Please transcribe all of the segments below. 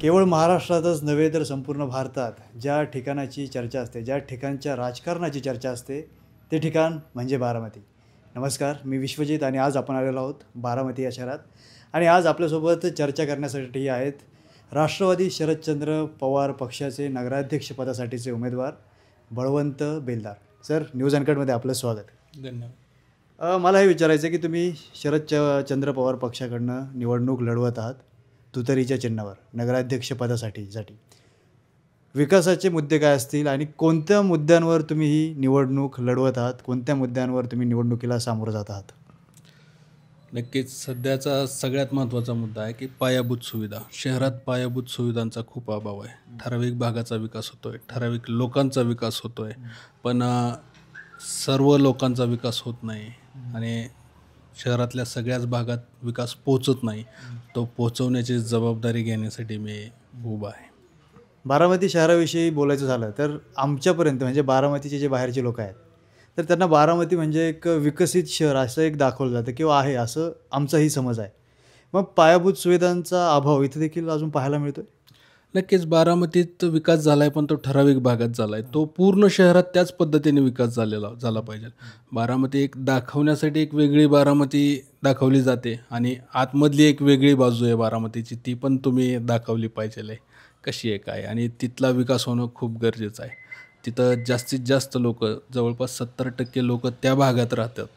केवळ महाराष्ट्रातच नव्हे तर संपूर्ण भारतात ज्या ठिकाणाची चर्चा असते, ज्या ठिकाणच्या राजकारणाची चर्चा असते, ते ठिकाण म्हणजे बारामती. नमस्कार, मी विश्वजित आणि आज आपण आलेलो आहोत बारामती या शहरात. आणि आज आपल्यासोबत चर्चा करण्यासाठी आहेत राष्ट्रवादी शरदचंद्र पवार पक्षाचे नगराध्यक्षपदासाठीचे उमेदवार बळवंत बेलदार. सर, न्यूज अनकटमध्ये आपलं स्वागत. धन्यवाद. मला हे विचारायचं आहे की तुम्ही चंद्र पवार पक्षाकडनं निवडणूक लढवत आहात तुतारीच्या चिन्हावर नगराध्यक्षपदासाठी. विकासाचे मुद्दे काय असतील आणि कोणत्या मुद्द्यांवर तुम्ही ही निवडणूक लढवत आहात, कोणत्या मुद्द्यांवर तुम्ही निवडणुकीला सामोरं जात आहात? नक्कीच सध्याचा सगळ्यात महत्त्वाचा मुद्दा आहे की पायाभूत सुविधा. शहरात पायाभूत सुविधांचा खूप अभाव आहे. ठराविक भागाचा विकास होतो आहे, ठराविक लोकांचा विकास होतो आहे, पण सर्व लोकांचा विकास होत नाही आणि शहरातल्या सगळ्याच भागात विकास पोचत नाही. तो पोचवण्याची जबाबदारी घेण्यासाठी मी उभा आहे. बारामती शहराविषयी बोलायचं झालं तर आमच्यापर्यंत म्हणजे बारामतीचे जे बाहेरचे लोक आहेत तर त्यांना बारामती म्हणजे एक विकसित शहर असं एक दाखवलं जातं किंवा आहे असं आमचाही समज आहे. मग पायाभूत सुविधांचा अभाव इथे देखील अजून पाहायला मिळतो. नक्कीच बारामतीत विकास झाला आहे, पण तो ठराविक भागात झाला आहे. तो पूर्ण शहरात त्याच पद्धतीने विकास झाला पाहिजे. बारामती एक दाखवण्यासाठी एक वेगळी बारामती दाखवली जाते आणि आतमधली एक वेगळी बाजू आहे बारामतीची, ती पण तुम्ही दाखवली पाहिजे कशी आहे काय. आणि तिथला विकास होणं खूप गरजेचं आहे. तिथं जास्तीत जास्त लोक, जवळपास 70% लोक त्या भागात राहतात.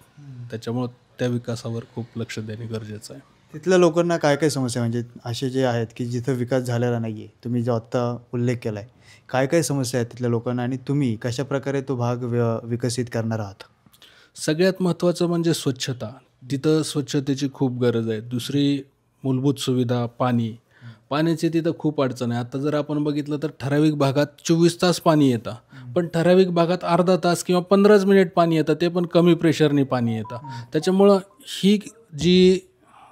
त्याच्यामुळं त्या विकासावर खूप लक्ष देणे गरजेचं आहे. तिथल्या लोकांना काय काय समस्या म्हणजे असे जे आहेत की जिथं विकास झालेला नाही आहे, तुम्ही जो आत्ता उल्लेख केला आहे, काय काय समस्या आहेत तिथल्या लोकांना आणि तुम्ही कशाप्रकारे तो भाग विकसित करणार आहात? सगळ्यात महत्त्वाचं म्हणजे स्वच्छता. तिथं स्वच्छतेची खूप गरज आहे. दुसरी मूलभूत सुविधा पाण्याची तिथं खूप अडचण आहे. आता जर आपण बघितलं तर ठराविक भागात 24 तास पाणी येतं, पण ठराविक भागात अर्धा तास किंवा 15 मिनिट पाणी येतं, ते पण कमी प्रेशरने पाणी येतं. त्याच्यामुळं ही जी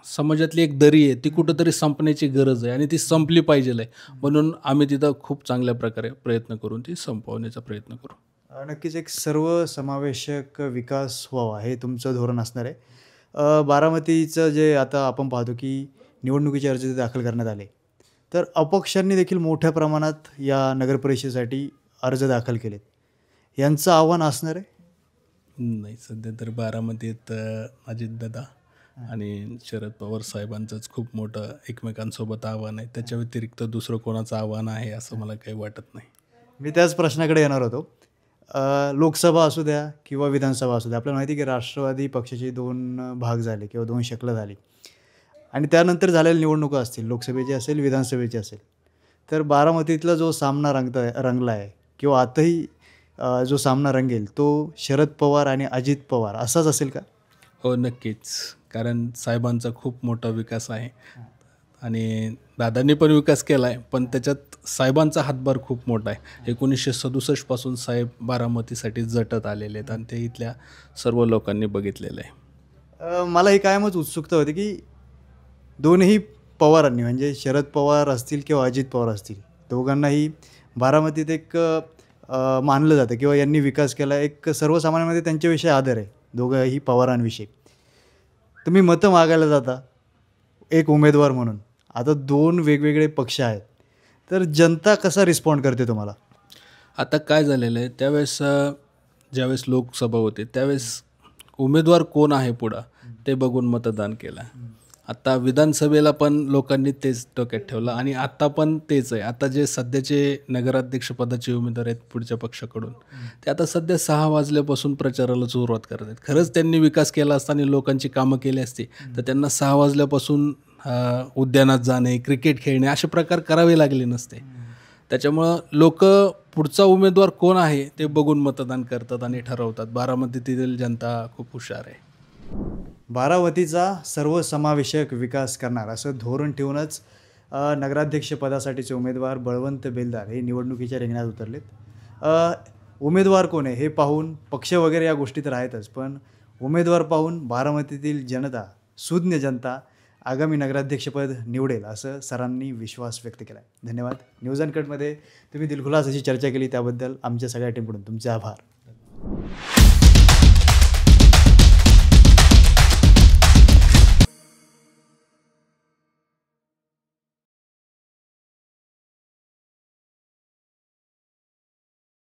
समाजातली एक दरी आहे ती कुठंतरी संपण्याची गरज आहे आणि ती संपली पाहिजे. म्हणून आम्ही तिथं खूप चांगल्या प्रकारे प्रयत्न करून ती संपवण्याचा प्रयत्न करू. नक्कीच एक सर्वसमावेशक विकास व्हावा हे तुमचं धोरण असणार आहे. बारामतीचं जे आता आपण पाहतो की निवडणुकीचे अर्ज दाखल करण्यात आले तर अपक्षांनी देखील मोठ्या प्रमाणात या नगरपरिषदेसाठी अर्ज दाखल केलेत. यांचं आव्हान असणार आहे? नाही, सध्या तर बारामतीत अजितदादा आणि शरद पवार साहेबांचंच खूप मोठं एकमेकांसोबत आव्हान आहे. त्याच्या व्यतिरिक्त दुसरं कोणाचं आव्हान आहे असं मला काही वाटत नाही. मी त्याच प्रश्नाकडे येणार होतो. लोकसभा असू द्या किंवा विधानसभा असू द्या, आपल्याला माहिती आहे की राष्ट्रवादी पक्षाचे 2 भाग झाले किंवा 2 शकलं झाली आणि त्यानंतर झालेल्या निवडणुका असतील, लोकसभेची असेल विधानसभेची असेल, तर बारामतीतला जो सामना रंगला आहे किंवा आताही जो सामना रंगेल तो शरद पवार आणि अजित पवार असाच असेल का? हो, नक्कीच. कारण साहेबांचा खूप मोठा विकास आहे आणि दादांनी पण विकास केला आहे, पण त्याच्यात साहेबांचा हातभार खूप मोठा आहे. 1967 पासून साहेब बारामतीसाठी झटत आलेले आहेत आणि ते इथल्या सर्व लोकांनी बघितलेलं आहे. मला ही कायमच उत्सुकता होती की दोन्ही पवारांनी म्हणजे शरद पवार असतील किंवा अजित पवार असतील, दोघांनाही बारामतीत एक मानलं जातं किंवा यांनी विकास केला. एक सर्वसामान्यांमध्ये त्यांच्याविषयी आदर आहे दोघंही पवारांविषयी. तुम्ही मतं मागायला जाता एक उमेदवार म्हणून. आता 2 वेगवेगळे पक्ष आहेत, तर जनता कसा रिस्पॉन्ड करते तुम्हाला? आता काय झालेलं आहे, त्यावेळेस ज्यावेळेस लोकसभा होते त्यावेळेस उमेदवार कोण आहे पुढं ते बघून मतदान केलं. आता विधानसभेला पण लोकांनी तेच डोक्यात ठेवलं आणि आत्ता पण तेच आहे. आता जे सध्याचे नगराध्यक्षपदाचे उमेदवार आहेत पुढच्या पक्षाकडून, ते आता सध्या 6 वाजल्यापासून प्रचाराला सुरुवात करत आहेत. खरंच त्यांनी विकास केला असता आणि लोकांची कामं केली असती तर त्यांना 6 वाजल्यापासून उद्यानात जाणे, क्रिकेट खेळणे असे प्रकार करावे लागले नसते. त्याच्यामुळं लोक पुढचा उमेदवार कोण आहे ते बघून मतदान करतात आणि ठरवतात. बारामतीतील जनता खूप हुशार आहे. बारामतीचा सर्वसमावेशक विकास करणार असं धोरण ठेवूनच नगराध्यक्षपदासाठीचे उमेदवार बळवंत बेलदार हे निवडणुकीच्या रिंगणात उतरलेत. उमेदवार कोण आहे हे पाहून पक्ष वगैरे या गोष्टी तर आहेतच, पण उमेदवार पाहून बारामतीतील जनता, सुज्ञ जनता आगामी नगराध्यक्षपद निवडेल असं सरांनी विश्वास व्यक्त केला आहे. धन्यवाद. न्यूज अनकटमध्ये तुम्ही दिलखुलास अशी चर्चा केली त्याबद्दल आमच्या सगळ्या टीमकडून तुमचे आभार.